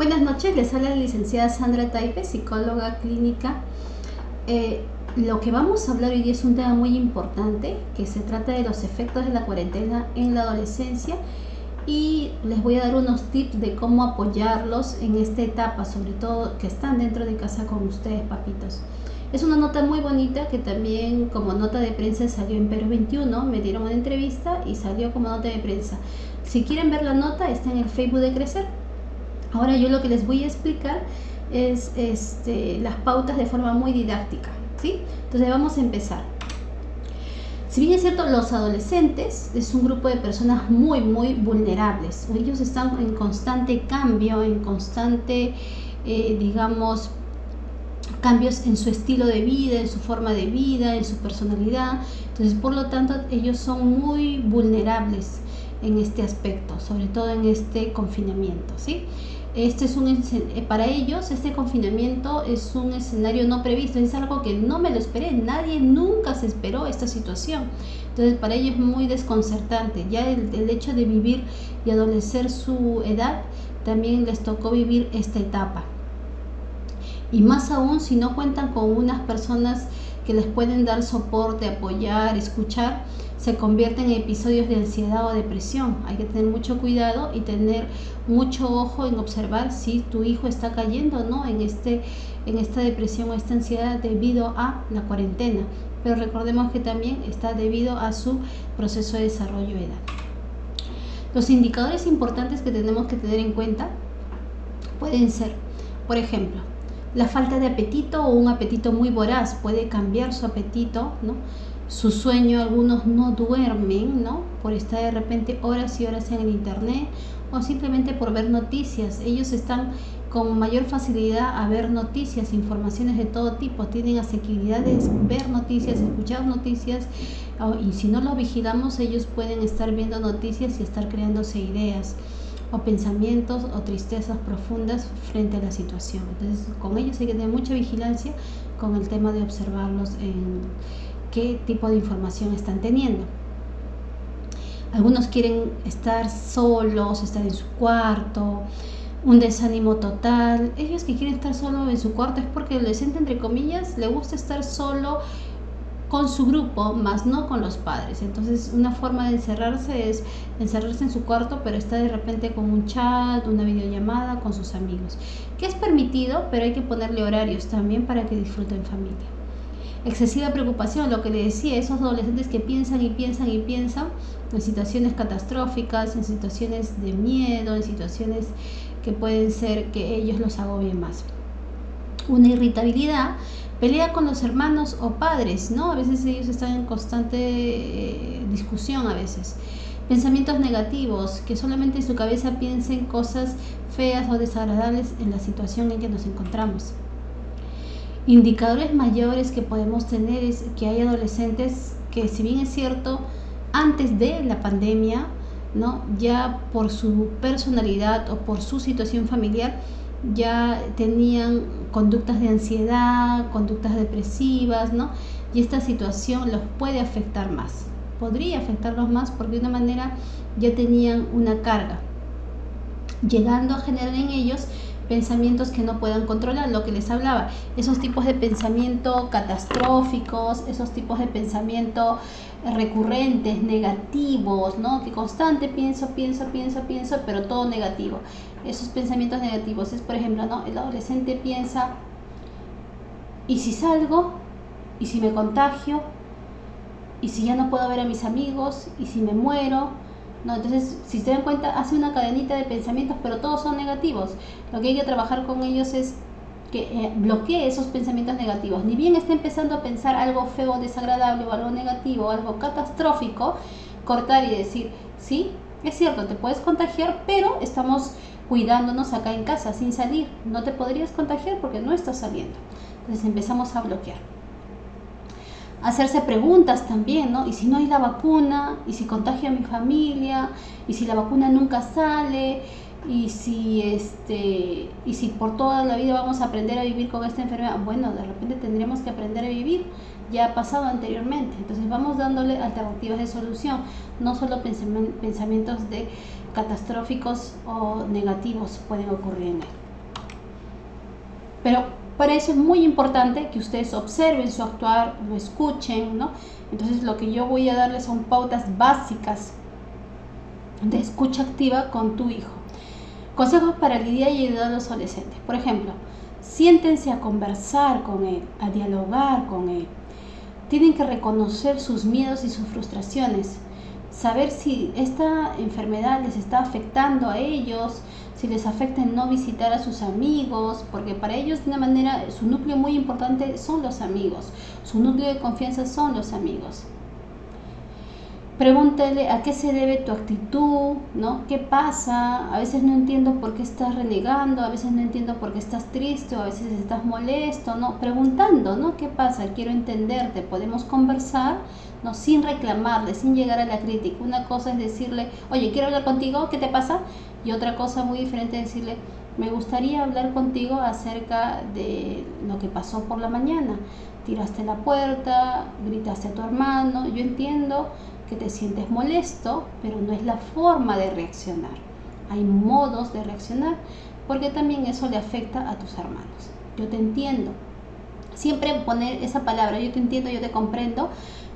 Buenas noches, les habla la licenciada Sandra Taipe, psicóloga clínica. Lo que vamos a hablar hoy día es un tema muy importante, que se trata de los efectos de la cuarentena en la adolescencia, y les voy a dar unos tips de cómo apoyarlos en esta etapa, sobre todo que están dentro de casa con ustedes, papitos. Es una nota muy bonita que también como nota de prensa salió en Perú 21, me dieron una entrevista y salió como nota de prensa. Si quieren ver la nota, está en el Facebook de Crecer. Ahora yo lo que les voy a explicar es las pautas de forma muy didáctica, ¿sí? Entonces vamos a empezar. Si bien es cierto, los adolescentes es un grupo de personas muy vulnerables. Ellos están en constante cambio, en constante, cambios en su estilo de vida, en su forma de vida, en su personalidad. Entonces, por lo tanto, ellos son muy vulnerables en este aspecto, sobre todo en este confinamiento, ¿sí? Para ellos este confinamiento es un escenario no previsto, es algo que no me lo esperé, nadie nunca se esperó esta situación. Entonces para ellos es muy desconcertante, ya el hecho de vivir y adolecer su edad, también les tocó vivir esta etapa. Y más aún si no cuentan con unas personas que les pueden dar soporte, apoyar, escuchar, se convierten en episodios de ansiedad o depresión. Hay que tener mucho cuidado y tener mucho ojo en observar si tu hijo está cayendo o no en esta depresión o esta ansiedad debido a la cuarentena. Pero recordemos que también está debido a su proceso de desarrollo de edad. Los indicadores importantes que tenemos que tener en cuenta pueden ser, por ejemplo, la falta de apetito o un apetito muy voraz puede cambiar su apetito, ¿no? Su sueño, algunos no duermen, ¿no? Por estar de repente horas y horas en el internet o simplemente por ver noticias. Ellos están con mayor facilidad a ver noticias, informaciones de todo tipo, tienen asequibilidad de ver noticias, escuchar noticias, y si no lo vigilamos ellos pueden estar viendo noticias y estar creándose ideas o pensamientos o tristezas profundas frente a la situación. Entonces con ellos hay que tener mucha vigilancia con el tema de observarlos en qué tipo de información están teniendo. Algunos quieren estar solos, estar en su cuarto, un desánimo total. Ellos que quieren estar solo en su cuarto es porque el adolescente, entre comillas, le gusta estar solo con su grupo, más no con los padres. Entonces una forma de encerrarse es encerrarse en su cuarto, pero está de repente con un chat, una videollamada con sus amigos, que es permitido, pero hay que ponerle horarios también para que disfruten en familia. Excesiva preocupación, lo que le decía, esos adolescentes que piensan en situaciones catastróficas, en situaciones de miedo, en situaciones que pueden ser que ellos los agobien más. Una irritabilidad, pelea con los hermanos o padres, ¿no? A veces ellos están en constante discusión a veces. Pensamientos negativos, que solamente en su cabeza piensen cosas feas o desagradables en la situación en que nos encontramos. Indicadores mayores que podemos tener es que hay adolescentes que, si bien es cierto, antes de la pandemia, ¿no? Ya por su personalidad o por su situación familiar, ya tenían conductas de ansiedad, conductas depresivas, ¿no? Y esta situación los puede afectar más. Podría afectarlos más porque de una manera ya tenían una carga, llegando a generar en ellos pensamientos que no puedan controlar, lo que les hablaba, esos tipos de pensamiento catastróficos, esos tipos de pensamiento recurrentes, negativos, ¿no? Que constante pienso, pero todo negativo. Esos pensamientos negativos es, por ejemplo, ¿no? El adolescente piensa, ¿y si salgo? ¿Y si me contagio? ¿Y si ya no puedo ver a mis amigos? ¿Y si me muero? ¿No? Entonces, si se dan cuenta, hace una cadenita de pensamientos, pero todos son negativos. Lo que hay que trabajar con ellos es que bloquee esos pensamientos negativos. Ni bien está empezando a pensar algo feo, desagradable, o algo negativo, o algo catastrófico, cortar y decir, sí, es cierto, te puedes contagiar, pero estamos cuidándonos acá en casa, sin salir. No te podrías contagiar porque no estás saliendo. Entonces empezamos a bloquear. Hacerse preguntas también, ¿no? ¿Y si no hay la vacuna? ¿Y si contagio a mi familia? ¿Y si la vacuna nunca sale? ¿Y si por toda la vida vamos a aprender a vivir con esta enfermedad? Bueno, de repente tendremos que aprender a vivir, ya ha pasado anteriormente. Entonces vamos dándole alternativas de solución, no solo pensamientos de catastróficos o negativos pueden ocurrir en él. Pero para eso es muy importante que ustedes observen su actuar, lo escuchen, ¿no? Entonces lo que yo voy a darles son pautas básicas de escucha activa con tu hijo. Consejos para lidiar y ayudar a los adolescentes. Por ejemplo, siéntense a conversar con él, a dialogar con él. Tienen que reconocer sus miedos y sus frustraciones, saber si esta enfermedad les está afectando a ellos, si les afecta en no visitar a sus amigos, porque para ellos de una manera su núcleo muy importante son los amigos, su núcleo de confianza son los amigos. Pregúntale a qué se debe tu actitud, ¿no? ¿Qué pasa? A veces no entiendo por qué estás renegando, a veces no entiendo por qué estás triste, o a veces estás molesto, ¿no? Preguntando, ¿no? ¿Qué pasa? Quiero entenderte, podemos conversar, ¿no? Sin reclamarle, sin llegar a la crítica. Una cosa es decirle, oye, quiero hablar contigo, ¿qué te pasa? Y otra cosa muy diferente es decirle, me gustaría hablar contigo acerca de lo que pasó por la mañana. Tiraste la puerta, gritaste a tu hermano, yo entiendo que te sientes molesto, pero no es la forma de reaccionar. Hay modos de reaccionar, porque también eso le afecta a tus hermanos. Yo te entiendo. Siempre poner esa palabra, yo te entiendo, yo te comprendo,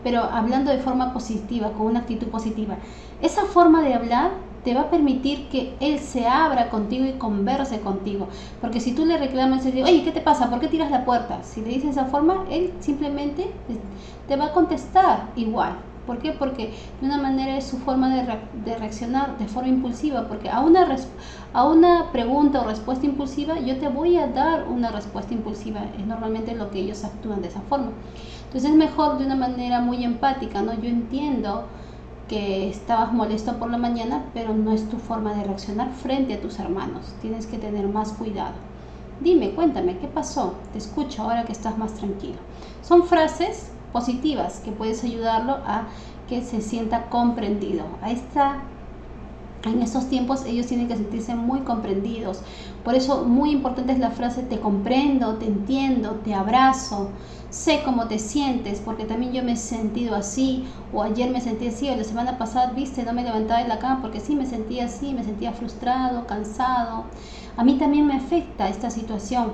pero hablando de forma positiva, con una actitud positiva. Esa forma de hablar te va a permitir que él se abra contigo y converse contigo. Porque si tú le reclamas y le dices, oye, ¿qué te pasa? ¿Por qué tiras la puerta? Si le dices de esa forma, él simplemente te va a contestar igual. ¿Por qué? Porque de una manera es su forma de reaccionar de forma impulsiva, porque a una pregunta o respuesta impulsiva yo te voy a dar una respuesta impulsiva, es normalmente lo que ellos actúan de esa forma. Entonces es mejor de una manera muy empática, ¿no? Yo entiendo que estabas molesto por la mañana, pero no es tu forma de reaccionar frente a tus hermanos, tienes que tener más cuidado. Dime, cuéntame, ¿qué pasó? Te escucho ahora que estás más tranquilo. Son frases positivas que puedes ayudarlo a que se sienta comprendido. En estos tiempos ellos tienen que sentirse muy comprendidos. Por eso muy importante es la frase te comprendo, te entiendo, te abrazo, sé cómo te sientes, porque también yo me he sentido así, o ayer me sentí así, o la semana pasada, viste, no me levantaba de la cama porque sí me sentía así, me sentía frustrado, cansado. A mí también me afecta esta situación,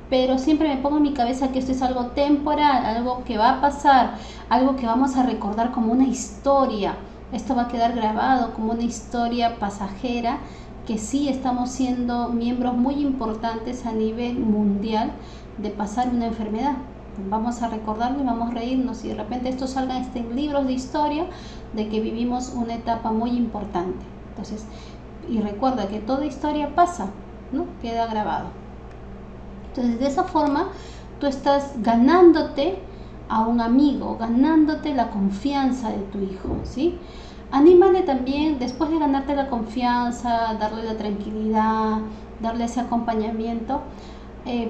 pero siempre me pongo en mi cabeza que esto es algo temporal, algo que va a pasar, algo que vamos a recordar como una historia. Esto va a quedar grabado como una historia pasajera, que sí estamos siendo miembros muy importantes a nivel mundial de pasar una enfermedad. Vamos a recordarlo y vamos a reírnos, y de repente esto salga en libros de historia de que vivimos una etapa muy importante. Entonces, y recuerda que toda historia pasa, ¿no? Queda grabado. Entonces, de esa forma, tú estás ganándote a un amigo, ganándote la confianza de tu hijo, ¿sí? Anímale también, después de ganarte la confianza, darle la tranquilidad, darle ese acompañamiento,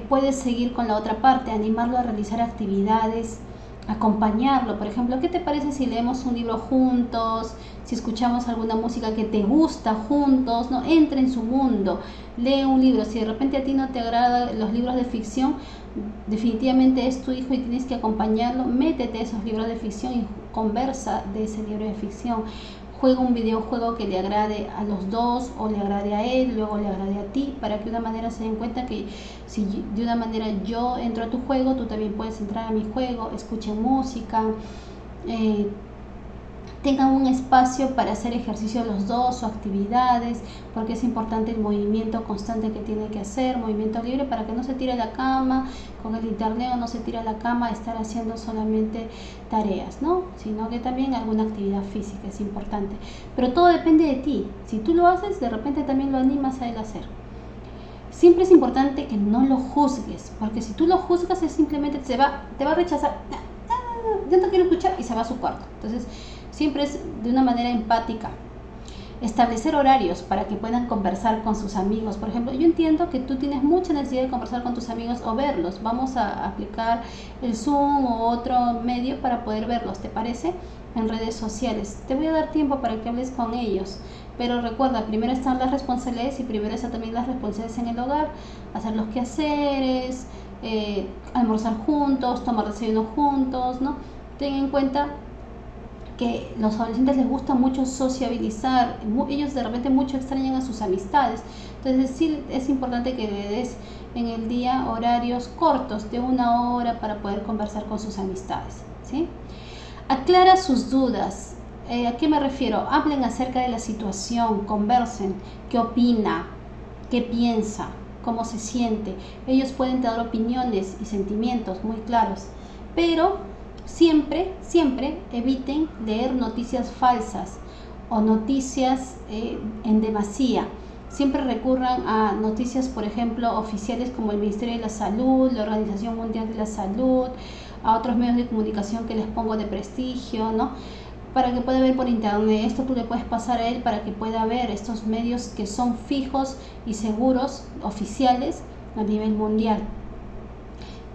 puedes seguir con la otra parte, animarlo a realizar actividades, acompañarlo. Por ejemplo, ¿qué te parece si leemos un libro juntos? Si escuchamos alguna música que te gusta juntos, ¿no? Entra en su mundo, lee un libro. Si de repente a ti no te agradan los libros de ficción, definitivamente es tu hijo y tienes que acompañarlo. Métete a esos libros de ficción y conversa de ese libro de ficción. Juega un videojuego que le agrade a los dos, o le agrade a él, luego le agrade a ti, para que de una manera se den cuenta que si de una manera yo entro a tu juego, tú también puedes entrar a mi juego. Escuchen música, tengan un espacio para hacer ejercicio los dos o actividades, porque es importante el movimiento constante que tiene que hacer, movimiento libre, para que no se tire a la cama con el internet, o no se tire a la cama a estar haciendo solamente tareas, ¿no? Sino que también alguna actividad física es importante. Pero todo depende de ti. Si tú lo haces, de repente también lo animas a él a hacer. Siempre es importante que no lo juzgues, porque si tú lo juzgas, es simplemente te va a rechazar. Yo no quiero escuchar, y se va a su cuarto. Entonces, siempre es de una manera empática. Establecer horarios para que puedan conversar con sus amigos. Por ejemplo, yo entiendo que tú tienes mucha necesidad de conversar con tus amigos o verlos. Vamos a aplicar el Zoom o otro medio para poder verlos, ¿te parece? En redes sociales. Te voy a dar tiempo para que hables con ellos. Pero recuerda, primero están las responsabilidades, y primero están también las responsabilidades en el hogar. Hacer los quehaceres, almorzar juntos, tomar desayuno juntos, ¿no? Ten en cuenta que los adolescentes les gusta mucho sociabilizar, ellos de repente mucho extrañan a sus amistades. Entonces sí es importante que le des en el día horarios cortos de 1 hora para poder conversar con sus amistades, ¿sí? Aclara sus dudas. ¿A qué me refiero? Hablen acerca de la situación, conversen, qué opina, qué piensa, cómo se siente. Ellos pueden dar opiniones y sentimientos muy claros, pero siempre eviten leer noticias falsas o noticias en demasía. Siempre recurran a noticias, por ejemplo, oficiales como el Ministerio de la Salud, la Organización Mundial de la Salud, a otros medios de comunicación que les pongo de prestigio, ¿no? Para que pueda ver por internet. Esto tú le puedes pasar a él para que pueda ver estos medios que son fijos y seguros, oficiales a nivel mundial.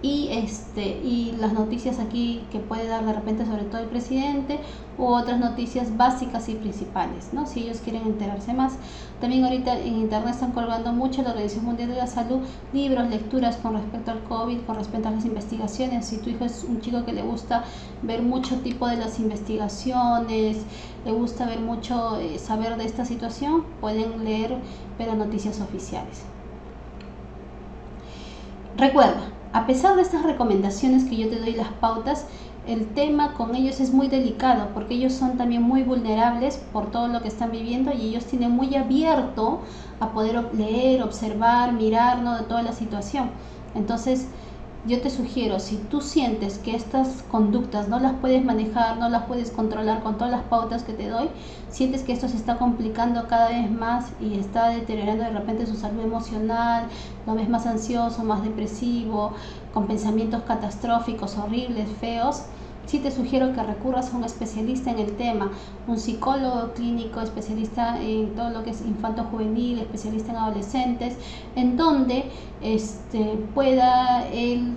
Y las noticias aquí que puede dar de repente sobre todo el presidente, u otras noticias básicas y principales, ¿no? Si ellos quieren enterarse más. También ahorita en internet están colgando mucho la Organización Mundial de la Salud, libros, lecturas con respecto al COVID, con respecto a las investigaciones. Si tu hijo es un chico que le gusta ver mucho tipo de las investigaciones, le gusta ver mucho, saber de esta situación, pueden leer, pero noticias oficiales. Recuerda, a pesar de estas recomendaciones que yo te doy, las pautas, el tema con ellos es muy delicado porque ellos son también muy vulnerables por todo lo que están viviendo y ellos tienen muy abierto a poder leer, observar, mirar, ¿no?, de toda la situación. Entonces, yo te sugiero, si tú sientes que estas conductas no las puedes manejar, no las puedes controlar con todas las pautas que te doy, sientes que esto se está complicando cada vez más y está deteriorando de repente su salud emocional, lo ves más ansioso, más depresivo, con pensamientos catastróficos, horribles, feos, sí te sugiero que recurras a un especialista en el tema, un psicólogo clínico, especialista en todo lo que es infanto-juvenil, especialista en adolescentes, en donde pueda él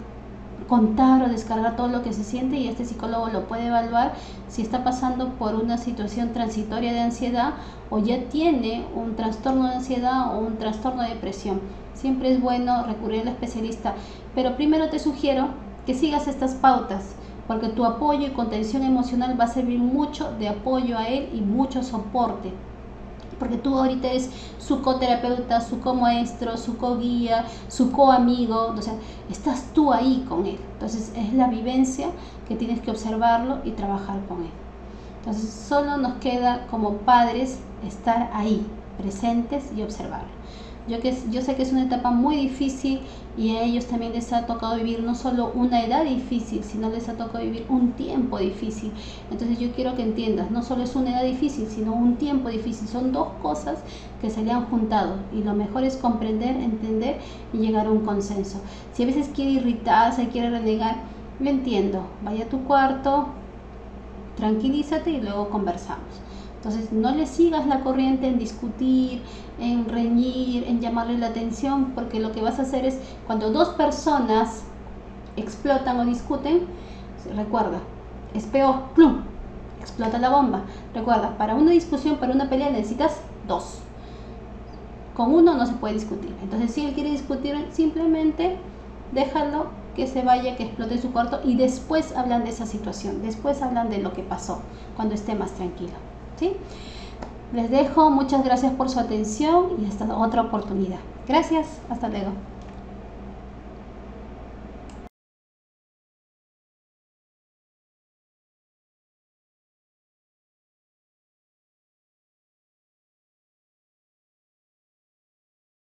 contar o descargar todo lo que se siente y este psicólogo lo puede evaluar si está pasando por una situación transitoria de ansiedad o ya tiene un trastorno de ansiedad o un trastorno de depresión. Siempre es bueno recurrir al especialista, pero primero te sugiero que sigas estas pautas, porque tu apoyo y contención emocional va a servir mucho de apoyo a él y mucho soporte, porque tú ahorita eres su coterapeuta, su comaestro, su coguía, su coamigo, o sea, estás tú ahí con él. Entonces es la vivencia que tienes que observarlo y trabajar con él. Entonces solo nos queda como padres estar ahí, presentes y observarlo. Yo sé que es una etapa muy difícil y a ellos también les ha tocado vivir no solo una edad difícil, sino les ha tocado vivir un tiempo difícil. Entonces yo quiero que entiendas, no solo es una edad difícil, sino un tiempo difícil. Son dos cosas que se le han juntado y lo mejor es comprender, entender y llegar a un consenso. Si a veces quiere irritarse, quiere renegar, lo entiendo. Vaya a tu cuarto, tranquilízate y luego conversamos. Entonces no le sigas la corriente en discutir, en reñir, en llamarle la atención, porque lo que vas a hacer es, cuando dos personas explotan o discuten, recuerda, es peor, ¡plum!, explota la bomba. Recuerda, para una discusión, para una pelea necesitas dos. Con uno no se puede discutir. Entonces si él quiere discutir, simplemente déjalo que se vaya, que explote su cuarto y después hablan de esa situación, después hablan de lo que pasó, cuando esté más tranquilo. ¿Sí? Les dejo, muchas gracias por su atención y hasta otra oportunidad. Gracias, hasta luego.